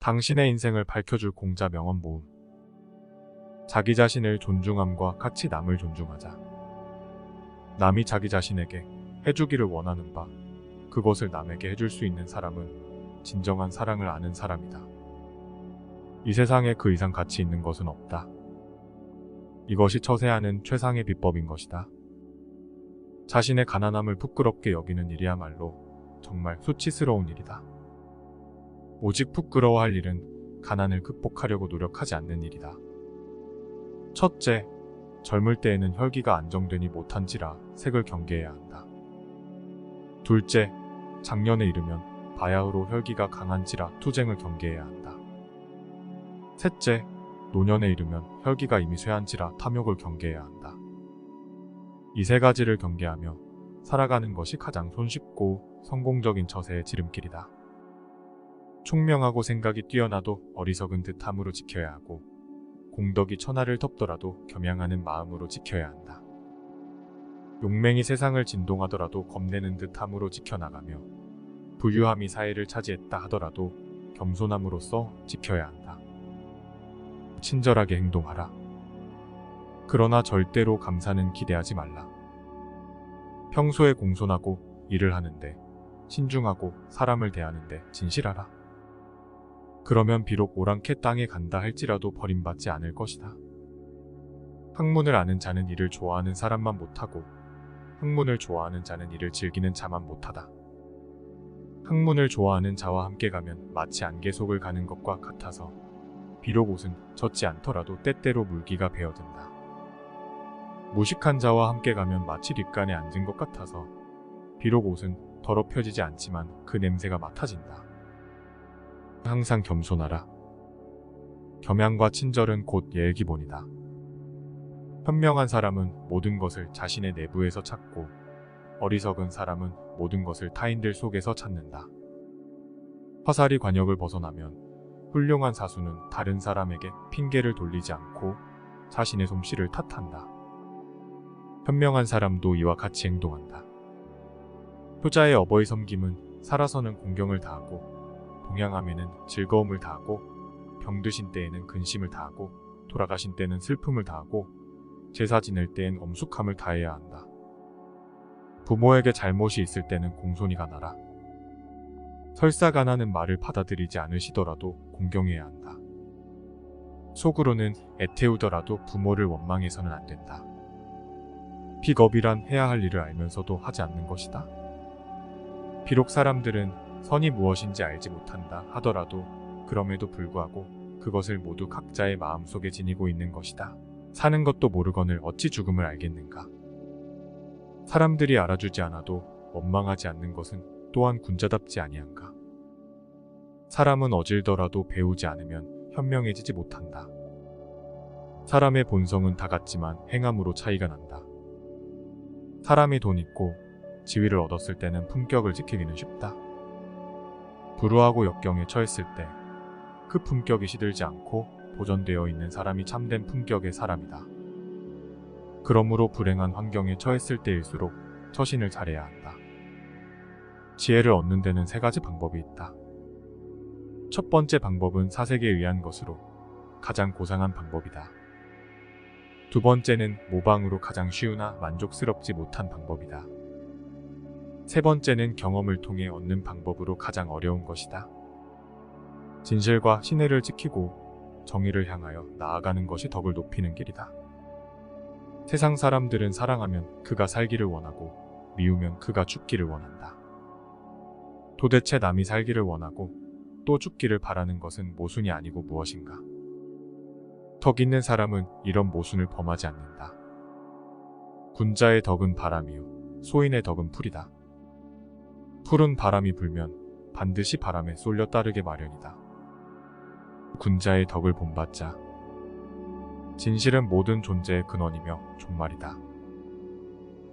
당신의 인생을 밝혀줄 공자 명언 모음. 자기 자신을 존중함과 같이 남을 존중하자. 남이 자기 자신에게 해주기를 원하는 바, 그것을 남에게 해줄 수 있는 사람은 진정한 사랑을 아는 사람이다. 이 세상에 그 이상 가치 있는 것은 없다. 이것이 처세하는 최상의 비법인 것이다. 자신의 가난함을 부끄럽게 여기는 일이야말로 정말 수치스러운 일이다. 오직 부끄러워할 일은 가난을 극복하려고 노력하지 않는 일이다. 첫째, 젊을 때에는 혈기가 안정되니 못한지라 색을 경계해야 한다. 둘째, 장년에 이르면 바야흐로 혈기가 강한지라 투쟁을 경계해야 한다. 셋째, 노년에 이르면 혈기가 이미 쇠한지라 탐욕을 경계해야 한다. 이 세 가지를 경계하며 살아가는 것이 가장 손쉽고 성공적인 처세의 지름길이다. 총명하고 생각이 뛰어나도 어리석은 듯함으로 지켜야 하고, 공덕이 천하를 덮더라도 겸양하는 마음으로 지켜야 한다. 용맹이 세상을 진동하더라도 겁내는 듯함으로 지켜나가며, 부유함이 사회를 차지했다 하더라도 겸손함으로써 지켜야 한다. 친절하게 행동하라. 그러나 절대로 감사는 기대하지 말라. 평소에 공손하고 일을 하는데 신중하고 사람을 대하는데 진실하라. 그러면 비록 오랑캐 땅에 간다 할지라도 버림받지 않을 것이다. 학문을 아는 자는 일을 좋아하는 사람만 못하고, 학문을 좋아하는 자는 일을 즐기는 자만 못하다. 학문을 좋아하는 자와 함께 가면 마치 안개 속을 가는 것과 같아서 비록 옷은 젖지 않더라도 때때로 물기가 배어든다. 무식한 자와 함께 가면 마치 뒷간에 앉은 것 같아서 비록 옷은 더럽혀지지 않지만 그 냄새가 맡아진다. 항상 겸손하라. 겸양과 친절은 곧 예의 기본이다. 현명한 사람은 모든 것을 자신의 내부에서 찾고, 어리석은 사람은 모든 것을 타인들 속에서 찾는다. 화살이 관역을 벗어나면 훌륭한 사수는 다른 사람에게 핑계를 돌리지 않고 자신의 솜씨를 탓한다. 현명한 사람도 이와 같이 행동한다. 효자의 어버이 섬김은 살아서는 공경을 다하고, 동양함에는 즐거움을 다하고, 병드신 때에는 근심을 다하고, 돌아가신 때는 슬픔을 다하고, 제사 지낼 때엔 엄숙함을 다해야 한다. 부모에게 잘못이 있을 때는 공손히가 나라. 설사가나는 말을 받아들이지 않으시더라도 공경해야 한다. 속으로는 애태우더라도 부모를 원망해서는 안 된다. 픽업이란 해야 할 일을 알면서도 하지 않는 것이다. 비록 사람들은 선이 무엇인지 알지 못한다 하더라도 그럼에도 불구하고 그것을 모두 각자의 마음속에 지니고 있는 것이다. 사는 것도 모르거늘 어찌 죽음을 알겠는가. 사람들이 알아주지 않아도 원망하지 않는 것은 또한 군자답지 아니한가. 사람은 어질더라도 배우지 않으면 현명해지지 못한다. 사람의 본성은 다 같지만 행함으로 차이가 난다. 사람이 돈 있고 지위를 얻었을 때는 품격을 지키기는 쉽다. 불우하고 역경에 처했을 때 그 품격이 시들지 않고 보존되어 있는 사람이 참된 품격의 사람이다. 그러므로 불행한 환경에 처했을 때일수록 처신을 잘해야 한다. 지혜를 얻는 데는 세 가지 방법이 있다. 첫 번째 방법은 사색에 의한 것으로 가장 고상한 방법이다. 두 번째는 모방으로 가장 쉬우나 만족스럽지 못한 방법이다. 세 번째는 경험을 통해 얻는 방법으로 가장 어려운 것이다. 진실과 신뢰를 지키고 정의를 향하여 나아가는 것이 덕을 높이는 길이다. 세상 사람들은 사랑하면 그가 살기를 원하고, 미우면 그가 죽기를 원한다. 도대체 남이 살기를 원하고 또 죽기를 바라는 것은 모순이 아니고 무엇인가? 덕 있는 사람은 이런 모순을 범하지 않는다. 군자의 덕은 바람이요 소인의 덕은 풀이다. 풀은 바람이 불면 반드시 바람에 쏠려 따르게 마련이다. 군자의 덕을 본받자. 진실은 모든 존재의 근원이며 종말이다.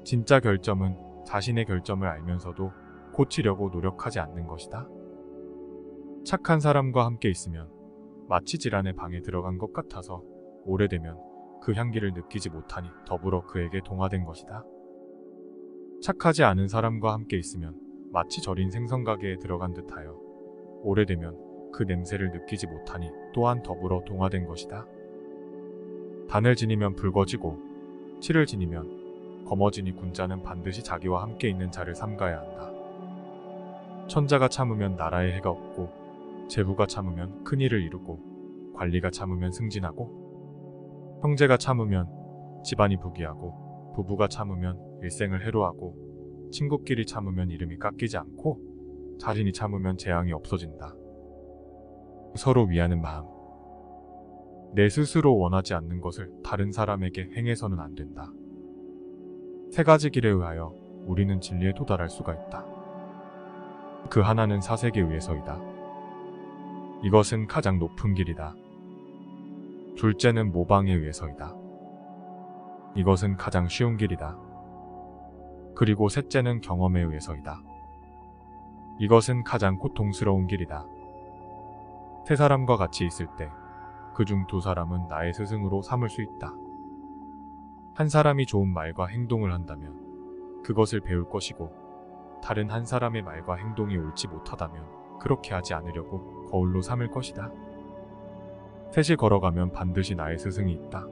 진짜 결점은 자신의 결점을 알면서도 고치려고 노력하지 않는 것이다. 착한 사람과 함께 있으면 마치 질환의 방에 들어간 것 같아서 오래되면 그 향기를 느끼지 못하니 더불어 그에게 동화된 것이다. 착하지 않은 사람과 함께 있으면 마치 절인 생선가게에 들어간 듯하여 오래되면 그 냄새를 느끼지 못하니 또한 더불어 동화된 것이다. 단을 지니면 붉어지고 치를 지니면 검어지니 군자는 반드시 자기와 함께 있는 자를 삼가야 한다. 천자가 참으면 나라에 해가 없고 제부가 참으면 큰일을 이루고 관리가 참으면 승진하고 형제가 참으면 집안이 부귀하고 부부가 참으면 일생을 해로하고 친구끼리 참으면 이름이 깎이지 않고 자신이 참으면 재앙이 없어진다. 서로 위하는 마음. 내 스스로 원하지 않는 것을 다른 사람에게 행해서는 안 된다. 세 가지 길에 의하여 우리는 진리에 도달할 수가 있다. 그 하나는 사색에 의해서이다. 이것은 가장 높은 길이다. 둘째는 모방에 의해서이다. 이것은 가장 쉬운 길이다. 그리고 셋째는 경험에 의해서이다. 이것은 가장 고통스러운 길이다. 세 사람과 같이 있을 때 그중 두 사람은 나의 스승으로 삼을 수 있다. 한 사람이 좋은 말과 행동을 한다면 그것을 배울 것이고 다른 한 사람의 말과 행동이 옳지 못하다면 그렇게 하지 않으려고 거울로 삼을 것이다. 셋이 걸어가면 반드시 나의 스승이 있다.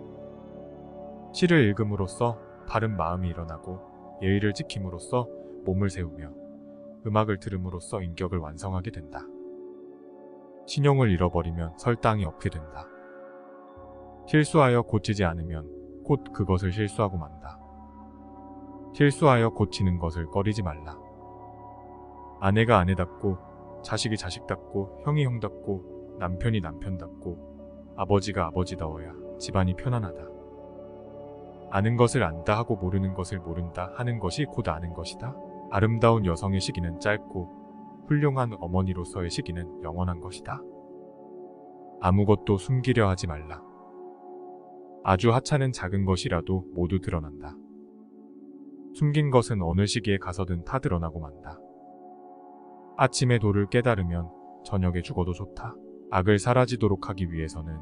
시를 읽음으로써 바른 마음이 일어나고 예의를 지킴으로써 몸을 세우며 음악을 들음으로써 인격을 완성하게 된다. 신용을 잃어버리면 설당이 없게 된다. 실수하여 고치지 않으면 곧 그것을 실수하고 만다. 실수하여 고치는 것을 꺼리지 말라. 아내가 아내답고 자식이 자식답고 형이 형답고 남편이 남편답고 아버지가 아버지다워야 집안이 편안하다. 아는 것을 안다 하고 모르는 것을 모른다 하는 것이 곧 아는 것이다. 아름다운 여성의 시기는 짧고 훌륭한 어머니로서의 시기는 영원한 것이다. 아무것도 숨기려 하지 말라. 아주 하찮은 작은 것이라도 모두 드러난다. 숨긴 것은 어느 시기에 가서든 다 드러나고 만다. 아침에 도를 깨달으면 저녁에 죽어도 좋다. 악을 사라지도록 하기 위해서는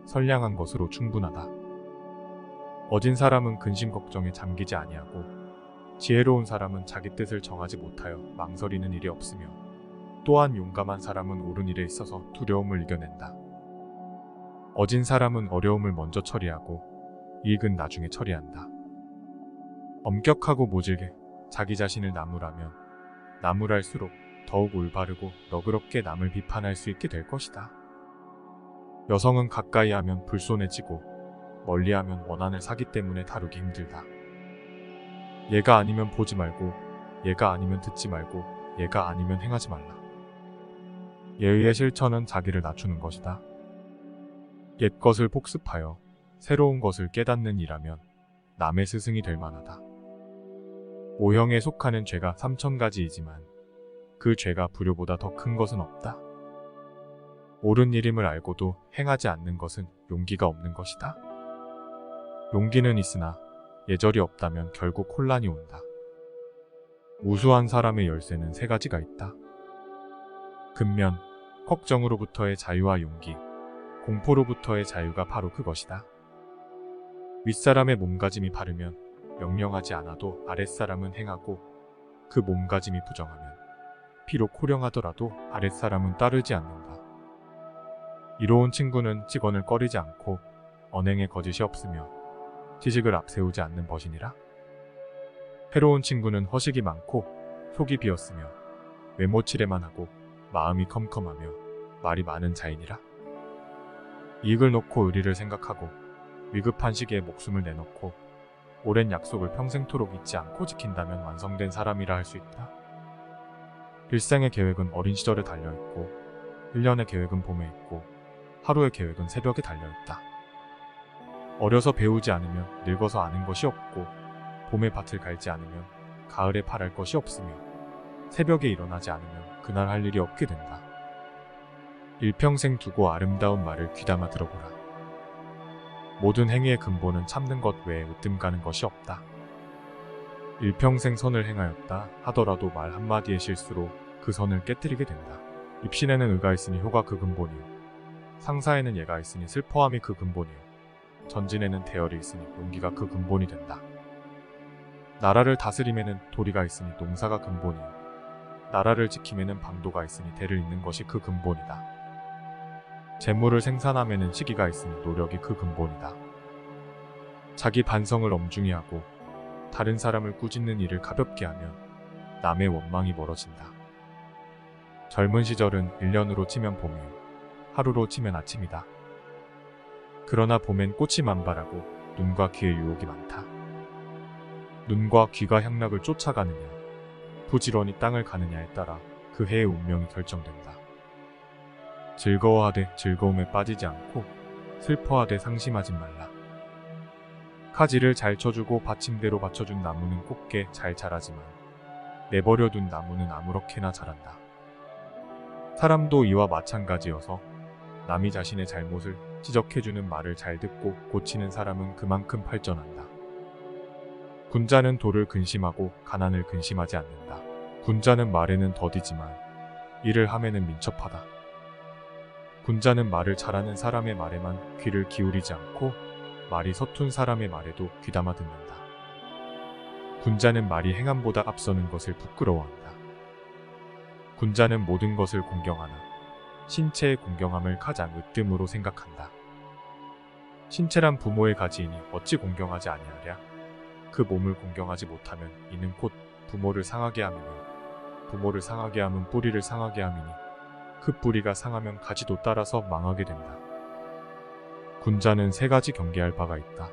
선량한 것으로 충분하다. 어진 사람은 근심 걱정에 잠기지 아니하고 지혜로운 사람은 자기 뜻을 정하지 못하여 망설이는 일이 없으며 또한 용감한 사람은 옳은 일에 있어서 두려움을 이겨낸다. 어진 사람은 어려움을 먼저 처리하고 이익은 나중에 처리한다. 엄격하고 모질게 자기 자신을 나무라면 나무랄수록 더욱 올바르고 너그럽게 남을 비판할 수 있게 될 것이다. 여성은 가까이 하면 불손해지고 멀리하면 원한을 사기 때문에 다루기 힘들다. 얘가 아니면 보지 말고 얘가 아니면 듣지 말고 얘가 아니면 행하지 말라. 예의의 실천은 자기를 낮추는 것이다. 옛 것을 복습하여 새로운 것을 깨닫는 이라면 남의 스승이 될 만하다. 오형에 속하는 죄가 3000가지이지만 그 죄가 불효보다 더 큰 것은 없다. 옳은 일임을 알고도 행하지 않는 것은 용기가 없는 것이다. 용기는 있으나 예절이 없다면 결국 혼란이 온다. 우수한 사람의 열쇠는 세 가지가 있다. 근면, 걱정으로부터의 자유와 용기, 공포로부터의 자유가 바로 그것이다. 윗사람의 몸가짐이 바르면 명령하지 않아도 아랫사람은 행하고 그 몸가짐이 부정하면 비록 호령하더라도 아랫사람은 따르지 않는다. 이로운 친구는 직언을 꺼리지 않고 언행에 거짓이 없으며 지식을 앞세우지 않는 벗이니라. 해로운 친구는 허식이 많고 속이 비었으며 외모치레만 하고 마음이 컴컴하며 말이 많은 자이니라. 이익을 놓고 의리를 생각하고 위급한 시기에 목숨을 내놓고 오랜 약속을 평생토록 잊지 않고 지킨다면 완성된 사람이라 할 수 있다. 일생의 계획은 어린 시절에 달려있고 1년의 계획은 봄에 있고 하루의 계획은 새벽에 달려있다. 어려서 배우지 않으면 늙어서 아는 것이 없고 봄에 밭을 갈지 않으면 가을에 팔할 것이 없으며 새벽에 일어나지 않으면 그날 할 일이 없게 된다. 일평생 두고 아름다운 말을 귀담아 들어보라. 모든 행위의 근본은 참는 것 외에 으뜸 가는 것이 없다. 일평생 선을 행하였다 하더라도 말 한마디의 실수로 그 선을 깨뜨리게 된다. 입신에는 의가 있으니 효가 그 근본이요 상사에는 예가 있으니 슬퍼함이 그 근본이요 전진에는 대열이 있으니 용기가 그 근본이 된다. 나라를 다스림에는 도리가 있으니 농사가 근본이요 나라를 지킴에는 방도가 있으니 대를 잇는 것이 그 근본이다. 재물을 생산하면은 시기가 있으니 노력이 그 근본이다. 자기 반성을 엄중히 하고 다른 사람을 꾸짖는 일을 가볍게 하면 남의 원망이 멀어진다. 젊은 시절은 1년으로 치면 봄이요, 하루로 치면 아침이다. 그러나 봄엔 꽃이 만발하고 눈과 귀의 유혹이 많다. 눈과 귀가 향락을 쫓아가느냐, 부지런히 땅을 가느냐에 따라 그 해의 운명이 결정된다. 즐거워하되 즐거움에 빠지지 않고 슬퍼하되 상심하지 말라. 가지를 잘 쳐주고 받침대로 받쳐준 나무는 곱게 잘 자라지만 내버려둔 나무는 아무렇게나 자란다. 사람도 이와 마찬가지여서 남이 자신의 잘못을 지적해주는 말을 잘 듣고 고치는 사람은 그만큼 발전한다. 군자는 도를 근심하고 가난을 근심하지 않는다. 군자는 말에는 더디지만 일을 함에는 민첩하다. 군자는 말을 잘하는 사람의 말에만 귀를 기울이지 않고 말이 서툰 사람의 말에도 귀담아 듣는다. 군자는 말이 행함보다 앞서는 것을 부끄러워한다. 군자는 모든 것을 공경하나 신체의 공경함을 가장 으뜸으로 생각한다. 신체란 부모의 가지이니 어찌 공경하지 아니하랴. 그 몸을 공경하지 못하면 이는 곧 부모를 상하게 함이며 부모를 상하게 함은 뿌리를 상하게 함이니 그 뿌리가 상하면 가지도 따라서 망하게 된다. 군자는 세 가지 경계할 바가 있다.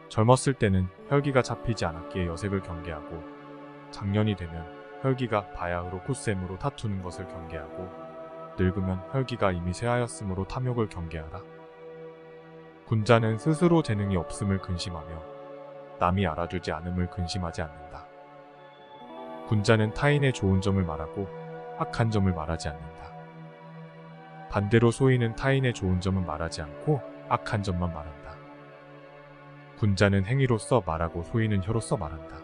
젊었을 때는 혈기가 잡히지 않았기에 여색을 경계하고, 장년이 되면 혈기가 바야흐로 콧샘으로 다투는 것을 경계하고, 늙으면 혈기가 이미 쇠하였으므로 탐욕을 경계하라. 군자는 스스로 재능이 없음을 근심하며 남이 알아주지 않음을 근심하지 않는다. 군자는 타인의 좋은 점을 말하고 악한 점을 말하지 않는다. 반대로 소인은 타인의 좋은 점은 말하지 않고 악한 점만 말한다. 군자는 행위로써 말하고 소인은 혀로써 말한다.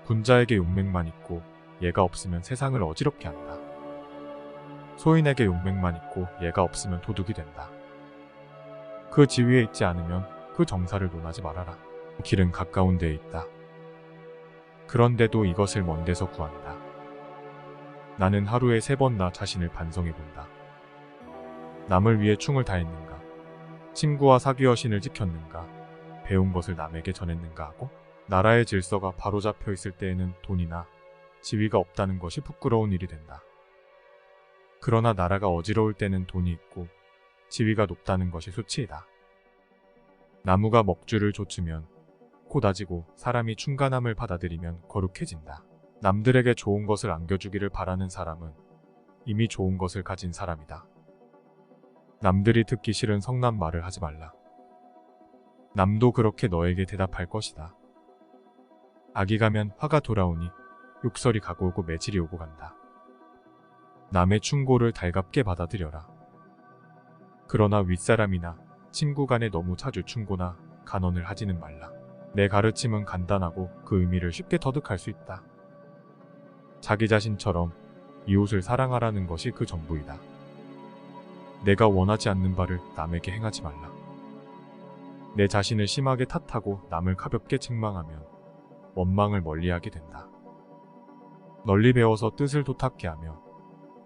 군자에게 용맹만 있고 얘가 없으면 세상을 어지럽게 한다. 소인에게 용맹만 있고 얘가 없으면 도둑이 된다. 그 지위에 있지 않으면 그 정사를 논하지 말아라. 길은 가까운 데에 있다. 그런데도 이것을 먼 데서 구한다. 나는 하루에 3번 나 자신을 반성해본다. 남을 위해 충을 다했는가? 친구와 사귀어 여신을 지켰는가? 배운 것을 남에게 전했는가 하고, 나라의 질서가 바로잡혀 있을 때에는 돈이나 지위가 없다는 것이 부끄러운 일이 된다. 그러나 나라가 어지러울 때는 돈이 있고 지위가 높다는 것이 수치이다. 나무가 먹주를 좇으면 고다지고 사람이 충간함을 받아들이면 거룩해진다. 남들에게 좋은 것을 안겨주기를 바라는 사람은 이미 좋은 것을 가진 사람이다. 남들이 듣기 싫은 성난 말을 하지 말라. 남도 그렇게 너에게 대답할 것이다. 악이 가면 화가 돌아오니 욕설이 가고 오고 매질이 오고 간다. 남의 충고를 달갑게 받아들여라. 그러나 윗사람이나 친구 간에 너무 자주 충고나 간언을 하지는 말라. 내 가르침은 간단하고 그 의미를 쉽게 터득할 수 있다. 자기 자신처럼 이웃을 사랑하라는 것이 그 전부이다. 내가 원하지 않는 바를 남에게 행하지 말라. 내 자신을 심하게 탓하고 남을 가볍게 책망하면 원망을 멀리하게 된다. 널리 배워서 뜻을 도탁게 하며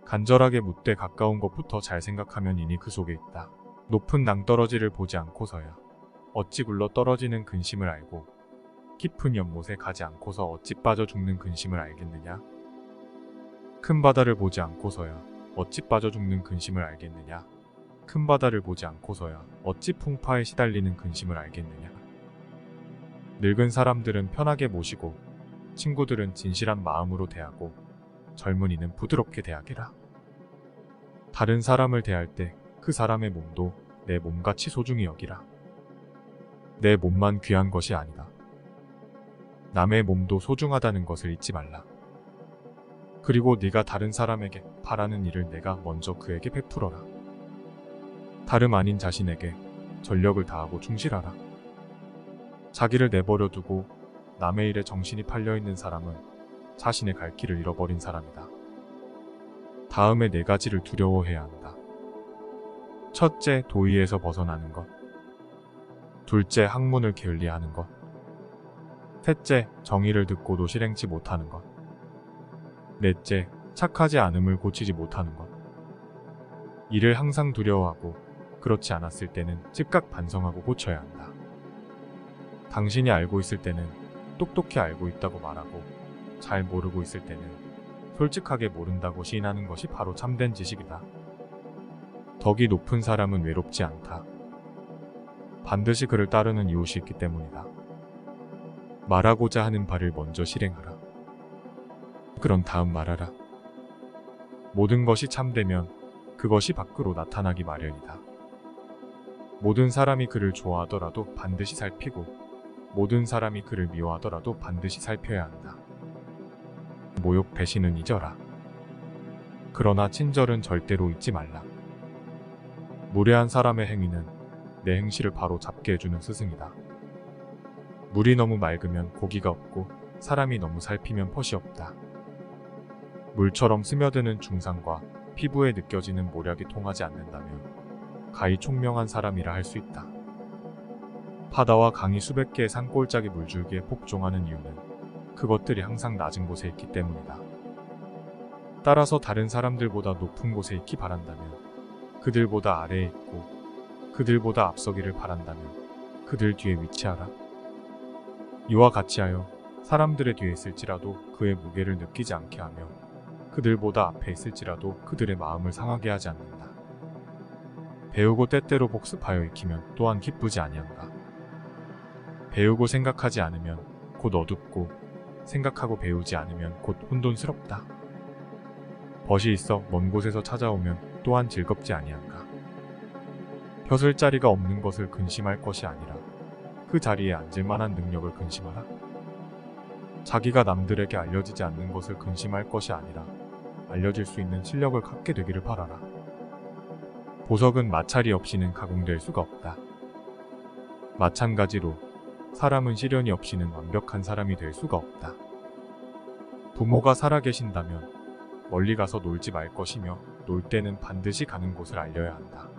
간절하게 묻되 가까운 것부터 잘 생각하면 이니 그 속에 있다. 높은 낭떠러지를 보지 않고서야 어찌 굴러 떨어지는 근심을 알고, 깊은 연못에 가지 않고서 어찌 빠져 죽는 근심을 알겠느냐? 큰 바다를 보지 않고서야 어찌 빠져 죽는 근심을 알겠느냐? 큰 바다를 보지 않고서야 어찌 풍파에 시달리는 근심을 알겠느냐? 늙은 사람들은 편하게 모시고 친구들은 진실한 마음으로 대하고 젊은이는 부드럽게 대하게라. 다른 사람을 대할 때 그 사람의 몸도 내 몸같이 소중히 여기라. 내 몸만 귀한 것이 아니다. 남의 몸도 소중하다는 것을 잊지 말라. 그리고 네가 다른 사람에게 바라는 일을 내가 먼저 그에게 베풀어라. 다름 아닌 자신에게 전력을 다하고 충실하라. 자기를 내버려 두고 남의 일에 정신이 팔려있는 사람은 자신의 갈 길을 잃어버린 사람이다. 다음에 4가지를 두려워해야 한다. 첫째, 도의에서 벗어나는 것. 둘째, 학문을 게을리하는 것. 셋째, 정의를 듣고도 실행치 못하는 것. 넷째, 착하지 않음을 고치지 못하는 것. 이를 항상 두려워하고 그렇지 않았을 때는 즉각 반성하고 고쳐야 한다. 당신이 알고 있을 때는 똑똑히 알고 있다고 말하고 잘 모르고 있을 때는 솔직하게 모른다고 시인하는 것이 바로 참된 지식이다. 덕이 높은 사람은 외롭지 않다. 반드시 그를 따르는 이웃이 있기 때문이다. 말하고자 하는 바를 먼저 실행하라. 그런 다음 말하라. 모든 것이 참되면 그것이 밖으로 나타나기 마련이다. 모든 사람이 그를 좋아하더라도 반드시 살피고 모든 사람이 그를 미워하더라도 반드시 살펴야 한다. 모욕 배신은 잊어라. 그러나 친절은 절대로 잊지 말라. 무례한 사람의 행위는 내 행실을 바로 잡게 해주는 스승이다. 물이 너무 맑으면 고기가 없고 사람이 너무 살피면 벗이 없다. 물처럼 스며드는 중상과 피부에 느껴지는 모략이 통하지 않는다면 가히 총명한 사람이라 할 수 있다. 바다와 강이 수백 개의 산골짜기 물줄기에 복종하는 이유는 그것들이 항상 낮은 곳에 있기 때문이다. 따라서 다른 사람들보다 높은 곳에 있기 바란다면 그들보다 아래에 있고 그들보다 앞서기를 바란다면 그들 뒤에 위치하라. 이와 같이 하여 사람들의 뒤에 있을지라도 그의 무게를 느끼지 않게 하며 그들보다 앞에 있을지라도 그들의 마음을 상하게 하지 않는다. 배우고 때때로 복습하여 익히면 또한 기쁘지 아니한가. 배우고 생각하지 않으면 곧 어둡고 생각하고 배우지 않으면 곧 혼돈스럽다. 벗이 있어 먼 곳에서 찾아오면 또한 즐겁지 아니한가. 펴설 자리가 없는 것을 근심할 것이 아니라 그 자리에 앉을 만한 능력을 근심하라. 자기가 남들에게 알려지지 않는 것을 근심할 것이 아니라 알려질 수 있는 실력을 갖게 되기를 바라라. 보석은 마찰이 없이는 가공될 수가 없다. 마찬가지로 사람은 시련이 없이는 완벽한 사람이 될 수가 없다. 부모가 살아계신다면 멀리 가서 놀지 말 것이며 놀 때는 반드시 가는 곳을 알려야 한다.